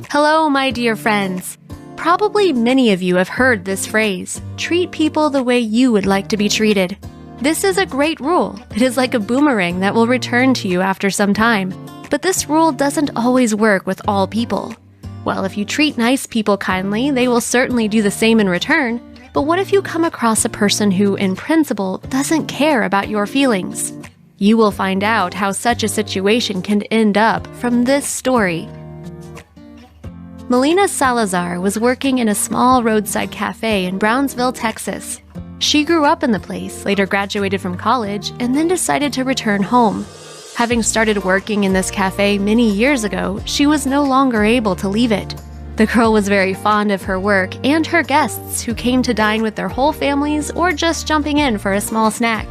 Hello, my dear friends. Probably many of you have heard this phrase, treat people the way you would like to be treated. This is a great rule. It is like a boomerang that will return to you after some time. But this rule doesn't always work with all people. Well, if you treat nice people kindly, they will certainly do the same in return. But what if you come across a person who, in principle, doesn't care about your feelings? You will find out how such a situation can end up from this story. Melina Salazar was working in a small roadside cafe in Brownsville, Texas. She grew up in the place, later graduated from college, and then decided to return home. Having started working in this cafe many years ago, she was no longer able to leave it. The girl was very fond of her work and her guests who came to dine with their whole families or just jumping in for a small snack.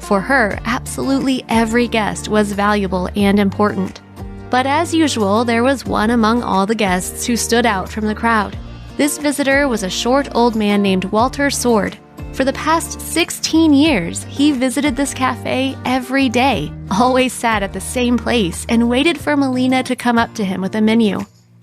For her, absolutely every guest was valuable and important. But as usual, there was one among all the guests who stood out from the crowd. This visitor was a short old man named Walter Sword. For the past 16 years, he visited this cafe every day, always sat at the same place, and waited for Melina to come up to him with a menu.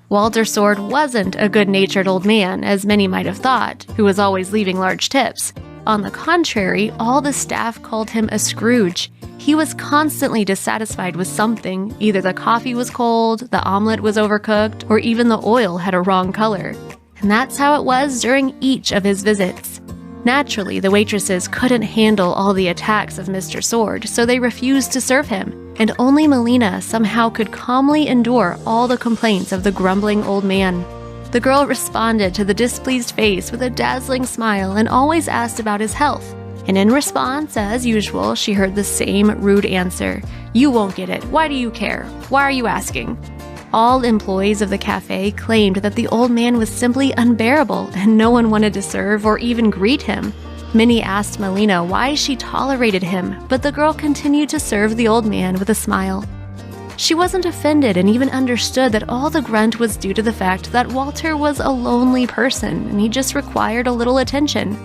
Walter Sword wasn't a good-natured old man, as many might have thought, who was always leaving large tips. On the contrary, all the staff called him a Scrooge. He was constantly dissatisfied with something. Either the coffee was cold, the omelet was overcooked, or even the oil had a wrong color. And that's how it was during each of his visits. Naturally, the waitresses couldn't handle all the attacks of Mr. Sword, so they refused to serve him, and only Melina somehow could calmly endure all the complaints of the grumbling old man. The girl responded to the displeased face with a dazzling smile and always asked about his health. And in response, as usual, she heard the same rude answer, "You won't get it. Why do you care? Why are you asking?" All employees of the cafe claimed that the old man was simply unbearable and no one wanted to serve or even greet him. Many asked Melina why she tolerated him, but the girl continued to serve the old man with a smile. She wasn't offended and even understood that all the grunt was due to the fact that Walter was a lonely person and he just required a little attention.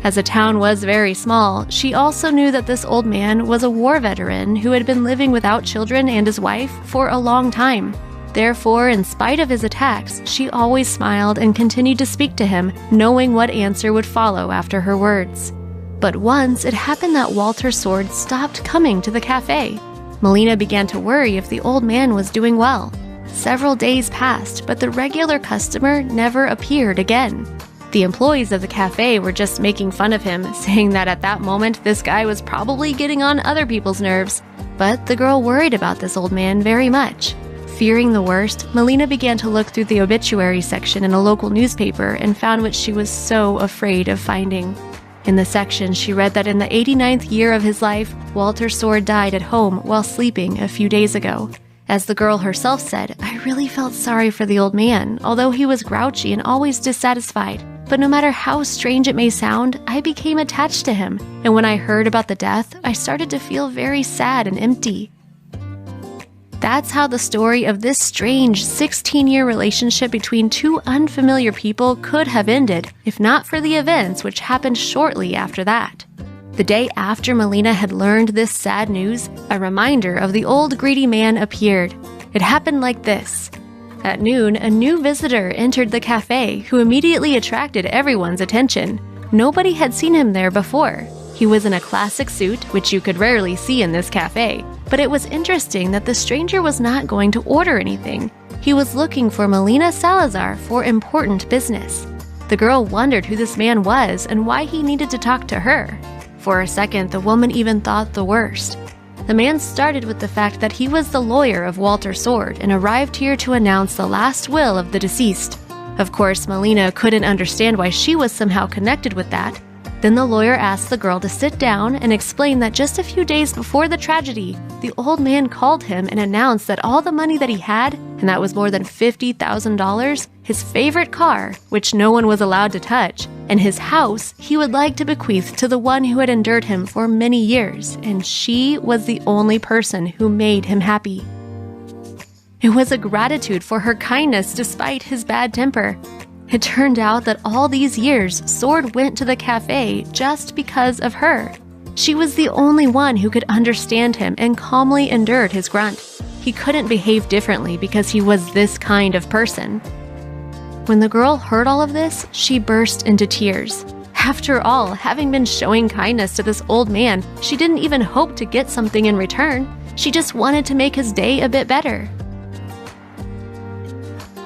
As the town was very small, she also knew that this old man was a war veteran who had been living without children and his wife for a long time. Therefore, in spite of his attacks, she always smiled and continued to speak to him, knowing what answer would follow after her words. But once, it happened that Walter Sword stopped coming to the cafe. Melina began to worry if the old man was doing well. Several days passed, but the regular customer never appeared again. The employees of the cafe were just making fun of him, saying that at that moment this guy was probably getting on other people's nerves. But the girl worried about this old man very much. Fearing the worst, Melina began to look through the obituary section in a local newspaper and found what she was so afraid of finding. In the section, she read that in the 89th year of his life, Walter Sword died at home while sleeping a few days ago. As the girl herself said, "I really felt sorry for the old man, although he was grouchy and always dissatisfied. But no matter how strange it may sound, I became attached to him, and when I heard about the death, I started to feel very sad and empty." That's how the story of this strange 16-year relationship between two unfamiliar people could have ended, if not for the events which happened shortly after that. The day after Melina had learned this sad news, a reminder of the old greedy man appeared. It happened like this. At noon, a new visitor entered the cafe who immediately attracted everyone's attention. Nobody had seen him there before. He was in a classic suit, which you could rarely see in this cafe. But it was interesting that the stranger was not going to order anything. He was looking for Melina Salazar for important business. The girl wondered who this man was and why he needed to talk to her. For a second, the woman even thought the worst. The man started with the fact that he was the lawyer of Walter Sword and arrived here to announce the last will of the deceased. Of course, Melina couldn't understand why she was somehow connected with that. Then the lawyer asked the girl to sit down and explain that just a few days before the tragedy, the old man called him and announced that all the money that he had, and that was more than $50,000, his favorite car, which no one was allowed to touch, and his house he would like to bequeath to the one who had endured him for many years, and she was the only person who made him happy. It was a gratitude for her kindness despite his bad temper. It turned out that all these years, Sword went to the cafe just because of her. She was the only one who could understand him and calmly endured his grunt. he couldn't behave differently because he was this kind of person. When the girl heard all of this, she burst into tears. After all, having been showing kindness to this old man, she didn't even hope to get something in return. She just wanted to make his day a bit better.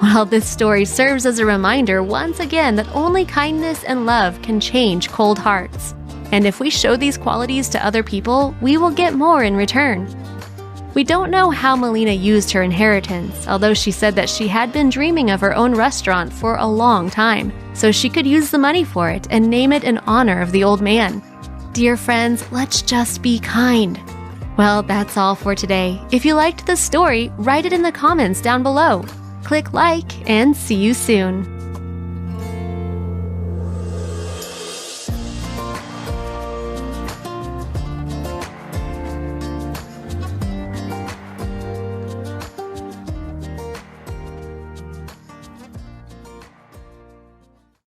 Well, this story serves as a reminder once again that only kindness and love can change cold hearts. And if we show these qualities to other people, we will get more in return. We don't know how Melina used her inheritance, although she said that she had been dreaming of her own restaurant for a long time, so she could use the money for it and name it in honor of the old man. Dear friends, let's just be kind. Well, that's all for today. If you liked this story, write it in the comments down below. Click like and see you soon.